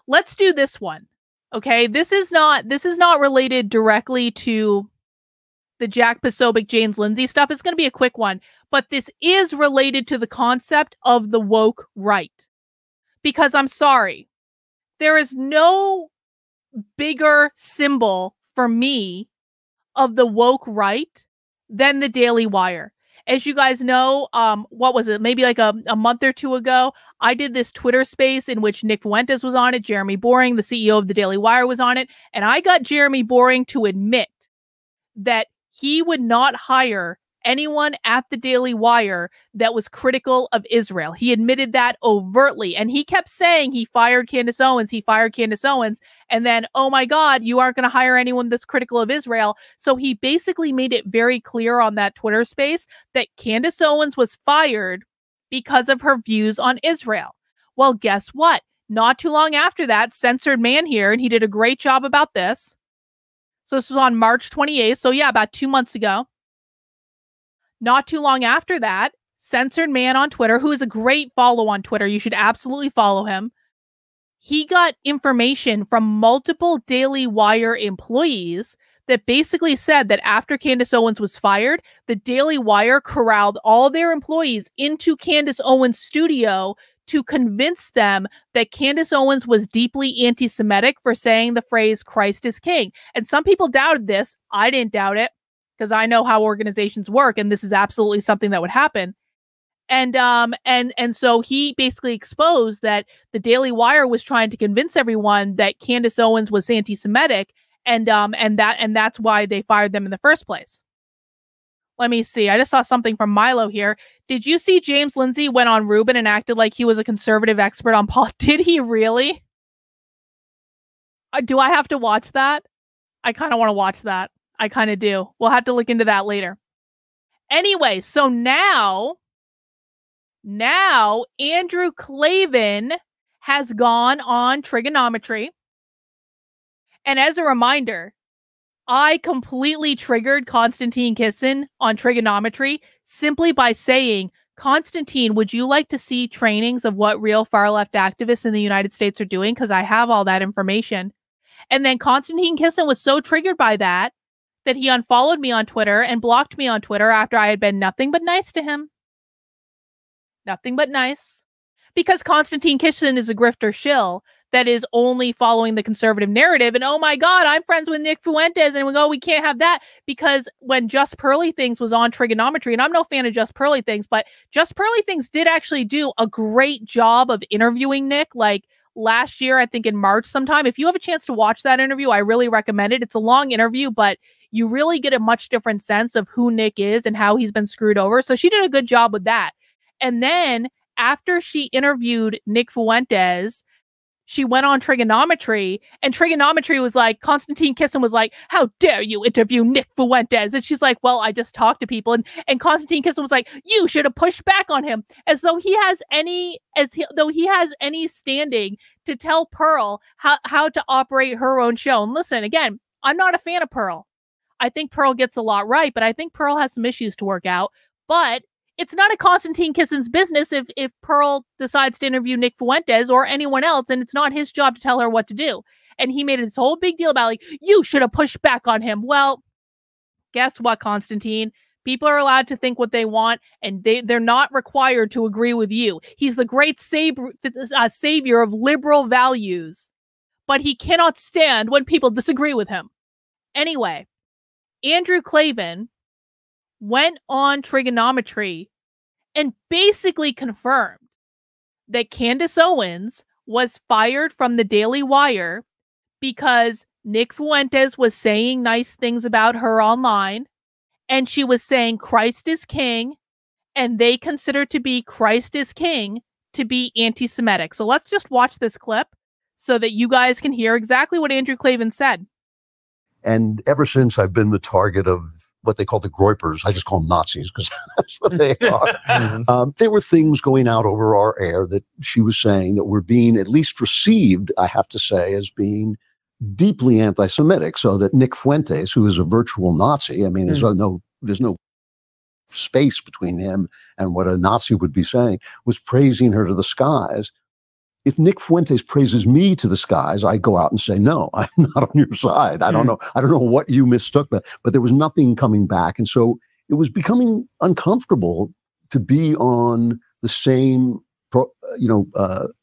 let's do this one. Okay, this is not related directly to the Jack Posobiec, James Lindsay stuff. It's going to be a quick one, but this is related to the concept of the woke right. Because I'm sorry, there is no bigger symbol for me of the woke right than the Daily Wire. As you guys know, what was it? Maybe like a month or two ago, I did this Twitter space in which Nick Fuentes was on it. Jeremy Boring, the CEO of the Daily Wire, was on it. And I got Jeremy Boring to admit that he would not hire anyone at the Daily Wire that was critical of Israel. He admitted that overtly. And he kept saying he fired Candace Owens. He fired Candace Owens. And then, oh my God, you aren't going to hire anyone that's critical of Israel. So he basically made it very clear on that Twitter space that Candace Owens was fired because of her views on Israel. Well, guess what? Not too long after that, Censored Man here, and he did a great job about this. So this was on March 28th. So yeah, about 2 months ago. Not too long after that, Censored Man on Twitter, who is a great follow on Twitter, you should absolutely follow him. He got information from multiple Daily Wire employees that basically said that after Candace Owens was fired, the Daily Wire corralled all their employees into Candace Owens' studio to convince them that Candace Owens was deeply anti-Semitic for saying the phrase "Christ is King." And some people doubted this. I didn't doubt it, because I know how organizations work, and this is absolutely something that would happen. And so he basically exposed that the Daily Wire was trying to convince everyone that Candace Owens was anti-Semitic, and that's why they fired them in the first place. Let me see. I just saw something from Milo here. Did you see James Lindsay went on Rubin and acted like he was a conservative expert on politics? Did he really? Do I have to watch that? I kind of want to watch that. I kind of do. We'll have to look into that later. Anyway, so now Andrew Klaven has gone on trigonometry. And as a reminder, I completely triggered Konstantin Kisin on trigonometry simply by saying, Konstantin, would you like to see trainings of what real far-left activists in the United States are doing? Because I have all that information. And then Konstantin Kisin was so triggered by that he unfollowed me on Twitter and blocked me on Twitter after I had been nothing but nice to him. Nothing but nice. Because Konstantin Kisin is a grifter shill that is only following the conservative narrative. And oh my God, I'm friends with Nick Fuentes. And we go, we can't have that. Because when Just Pearly Things was on trigonometry, and I'm no fan of Just Pearly Things, but Just Pearly Things did actually do a great job of interviewing Nick. Like last year, I think in March sometime. If you have a chance to watch that interview, I really recommend it. It's a long interview, but you really get a much different sense of who Nick is and how he's been screwed over. So she did a good job with that. And then after she interviewed Nick Fuentes, she went on trigonometry, and trigonometry was like, Konstantin Kisin was like, how dare you interview Nick Fuentes? And she's like, well, I just talked to people. And Konstantin Kisin was like, you should have pushed back on him, as though he has any standing to tell Pearl how to operate her own show. And listen, again, I'm not a fan of Pearl. I think Pearl gets a lot right, but I think Pearl has some issues to work out. But it's not a Konstantin Kisin's business if Pearl decides to interview Nick Fuentes or anyone else, and it's not his job to tell her what to do. And he made this whole big deal about, like, you should have pushed back on him. Well, guess what, Konstantin? People are allowed to think what they want, and they're not required to agree with you. He's the great savior of liberal values, but he cannot stand when people disagree with him. Anyway, Andrew Klaven went on trigonometry and basically confirmed that Candace Owens was fired from the Daily Wire because Nick Fuentes was saying nice things about her online, and she was saying Christ is King, and they consider to be Christ is King to be anti-Semitic. So let's just watch this clip so that you guys can hear exactly what Andrew Klaven said. And ever since I've been the target of what they call the Groypers, I just call them Nazis because that's what they are. There were things going out over our air that she was saying that were being at least received, I have to say, as being deeply anti-Semitic. So that Nick Fuentes, who is a virtual Nazi, I mean, there's no space between him and what a Nazi would be saying, was praising her to the skies. if Nick Fuentes praises me to the skies, I go out and say, no, I'm not on your side. I don't know. I don't know what you mistook, but there was nothing coming back. And so it was becoming uncomfortable to be on the same,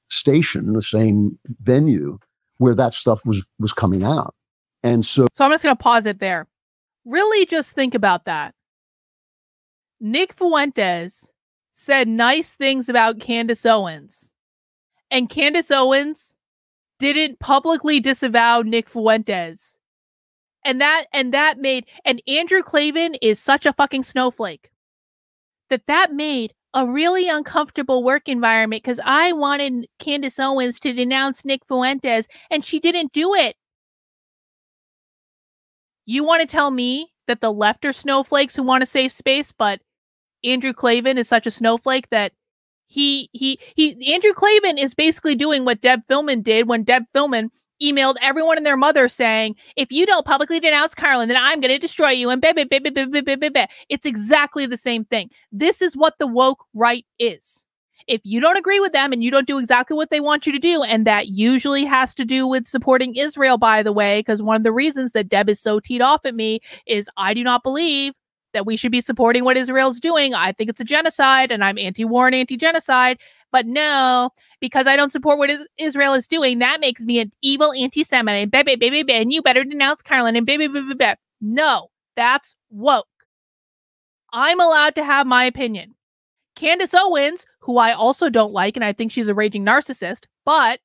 station, the same venue where that stuff was coming out. And so I'm just going to pause it there. Really just think about that. Nick Fuentes said nice things about Candace Owens, and Candace Owens didn't publicly disavow Nick Fuentes. And Andrew Klaven is such a fucking snowflake that made a really uncomfortable work environment, because I wanted Candace Owens to denounce Nick Fuentes and she didn't do it. You want to tell me that the left are snowflakes who want to save space, but Andrew Klaven is such a snowflake that Andrew Klaven is basically doing what Deb Philman did when Deb Philman emailed everyone and their mother saying, if you don't publicly denounce Karlyn, then I'm going to destroy you. And it's exactly the same thing. This is what the woke right is. If you don't agree with them and you don't do exactly what they want you to do, and that usually has to do with supporting Israel, by the way, because one of the reasons that Deb is so teed off at me is I do not believe that we should be supporting what Israel's doing. I think it's a genocide, and I'm anti-war and anti-genocide. But no, because I don't support what Israel is doing, that makes me an evil anti-Semite. And you better denounce Karlyn. And no, that's woke. I'm allowed to have my opinion. Candace Owens, who I also don't like, and I think she's a raging narcissist, but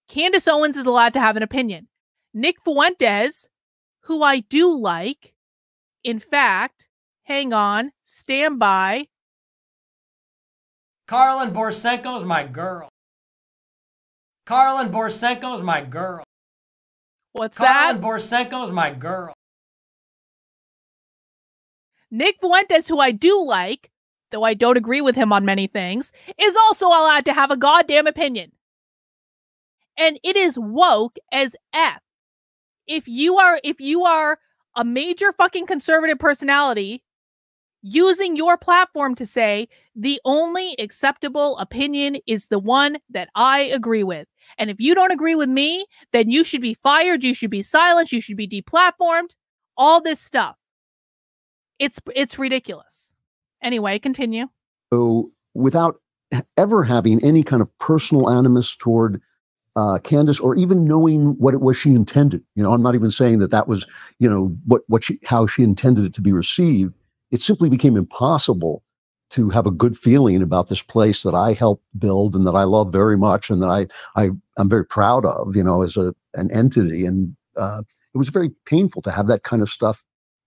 Candace Owens is allowed to have an opinion. Nick Fuentes, who I do like, in fact, hang on, stand by. Karlyn Borysenko is my girl. Karlyn Borysenko is my girl. What's that? Karlyn Borysenko is my girl. Nick Fuentes, who I do like, though I don't agree with him on many things, is also allowed to have a goddamn opinion. And it is woke as F. If you are a major fucking conservative personality using your platform to say the only acceptable opinion is the one that I agree with. And if you don't agree with me, then you should be fired, you should be silenced, you should be deplatformed, all this stuff. It's ridiculous. Anyway, continue. So without ever having any kind of personal animus toward Candace, or even knowing what it was she intended, I'm not even saying that was, how she intended it to be received. It simply became impossible to have a good feeling about this place that I helped build and that I love very much and that I'm very proud of, as an entity. And it was very painful to have that kind of stuff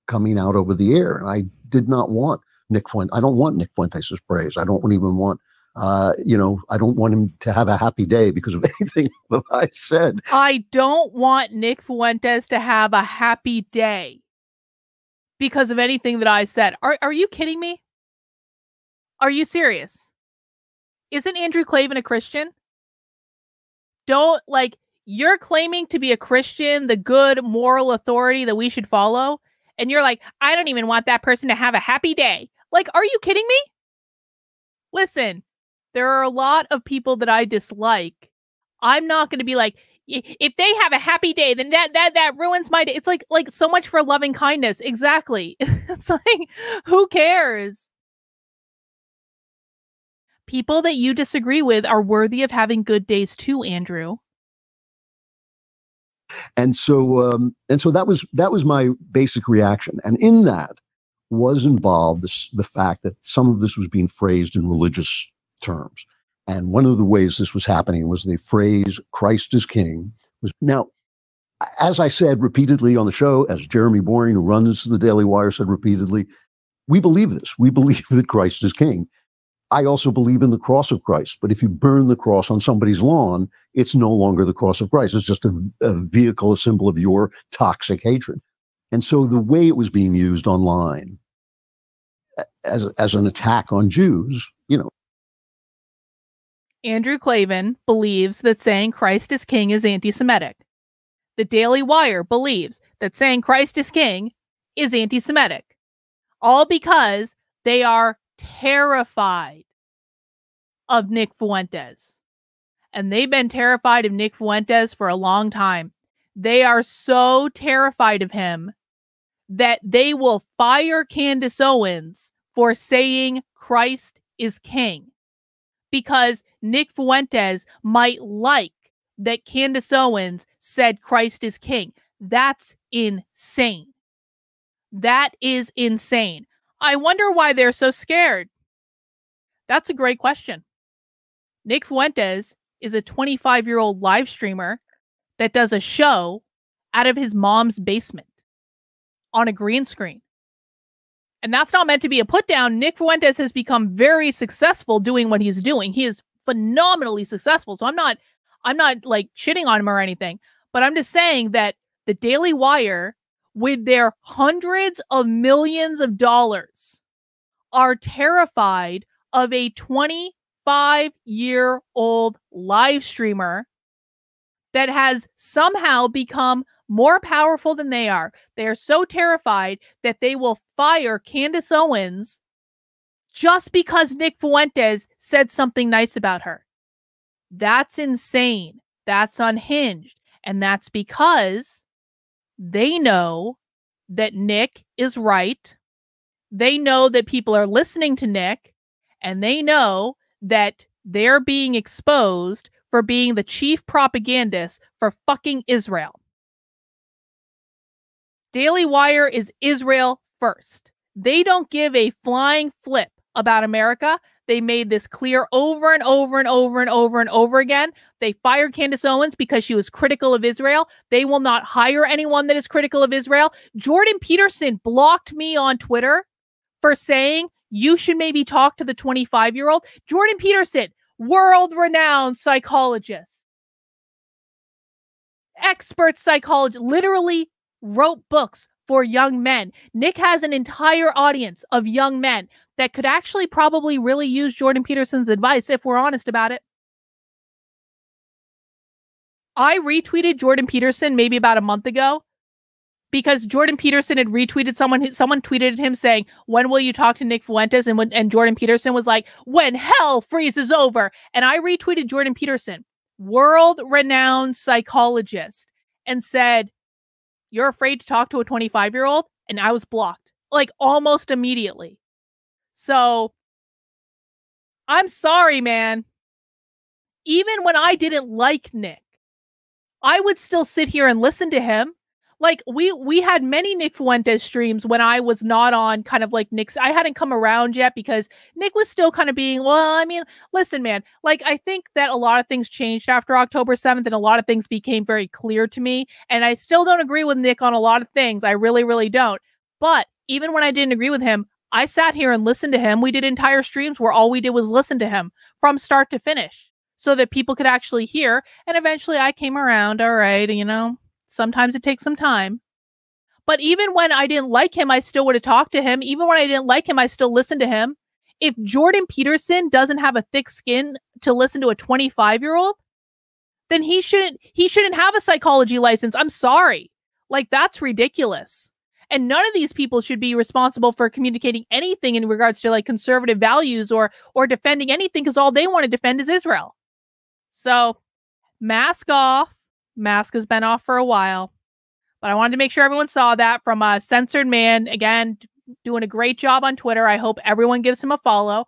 coming out over the air. And I did not want Nick Fuentes. I don't want Nick Fuentes' praise. I don't even want, I don't want him to have a happy day because of anything that I said. I don't want Nick Fuentes to have a happy day because of anything that I said. Are you kidding me? Are you serious? Isn't Andrew Klaven a Christian? You're claiming to be a Christian, the good moral authority that we should follow. And you're like, I don't even want that person to have a happy day. Are you kidding me? Listen, there are a lot of people that I dislike. I'm not going to be like, if they have a happy day, then that ruins my day. It's like so much for loving kindness. Exactly. It's like, who cares? People that you disagree with are worthy of having good days too, Andrew. And so that was my basic reaction. And in that was involved the fact that some of this was being phrased in religious terms. And one of the ways this was happening was the phrase "Christ is King." Now, as I said repeatedly on the show, as Jeremy Boring, who runs the Daily Wire, said repeatedly, we believe this. We believe that Christ is King. I also believe in the cross of Christ. But if you burn the cross on somebody's lawn, it's no longer the cross of Christ. It's just a vehicle, a symbol of your toxic hatred. And so the way it was being used online as an attack on Jews, Andrew Klaven believes that saying Christ is King is anti-Semitic. The Daily Wire believes that saying Christ is King is anti-Semitic. All because they are terrified of Nick Fuentes. And they've been terrified of Nick Fuentes for a long time. They are so terrified of him that they will fire Candace Owens for saying Christ is king. Because Nick Fuentes might like that Candace Owens said Christ is king. That's insane. That is insane. I wonder why they're so scared. That's a great question. Nick Fuentes is a 25-year-old live streamer that does a show out of his mom's basement on a green screen. And that's not meant to be a put down. Nick Fuentes has become very successful doing what he's doing. He is phenomenally successful. So I'm not like shitting on him or anything, but I'm just saying that the Daily Wire, with their hundreds of millions of dollars, are terrified of a 25-year-old live streamer that has somehow become more powerful than they are. They are so terrified that they will fire Candace Owens just because Nick Fuentes said something nice about her. That's insane. That's unhinged. And that's because they know that Nick is right. They know that people are listening to Nick, and they know that they're being exposed for being the chief propagandist for fucking Israel. Daily Wire is Israel first. They don't give a flying flip about America. They made this clear over and over and over and over and over again. They fired Candace Owens because she was critical of Israel. They will not hire anyone that is critical of Israel. Jordan Peterson blocked me on Twitter for saying you should maybe talk to the 25-year-old. Jordan Peterson, world-renowned psychologist, expert psychologist, literally wrote books for young men. Nick has an entire audience of young men that could actually probably really use Jordan Peterson's advice if we're honest about it. I retweeted Jordan Peterson maybe about a month ago because Jordan Peterson had retweeted someone tweeted at him saying, when will you talk to Nick Fuentes? And Jordan Peterson was like, when hell freezes over. And I retweeted Jordan Peterson, world-renowned psychologist, and said, you're afraid to talk to a 25-year-old? And I was blocked, like almost immediately. So I'm sorry, man. Even when I didn't like Nick, I would still sit here and listen to him. Like we had many Nick Fuentes streams when I was not on kind of like Nick's. I hadn't come around yet because Nick was still kind of being, well, I mean, listen, man, like I think that a lot of things changed after October 7th and a lot of things became very clear to me. And I still don't agree with Nick on a lot of things. I really, really don't. But even when I didn't agree with him, I sat here and listened to him. We did entire streams where all we did was listen to him from start to finish so that people could actually hear. And eventually I came around. All right, you know. Sometimes it takes some time. But even when I didn't like him, I still would have talked to him. Even when I didn't like him, I still listened to him. If Jordan Peterson doesn't have a thick skin to listen to a 25-year-old, then he shouldn't have a psychology license. I'm sorry. Like, that's ridiculous. And none of these people should be responsible for communicating anything in regards to like conservative values or defending anything, because all they want to defend is Israel. So, mask off. Mask has been off for a while, but I wanted to make sure everyone saw that from a censored man. Again, doing a great job on Twitter. I hope everyone gives him a follow.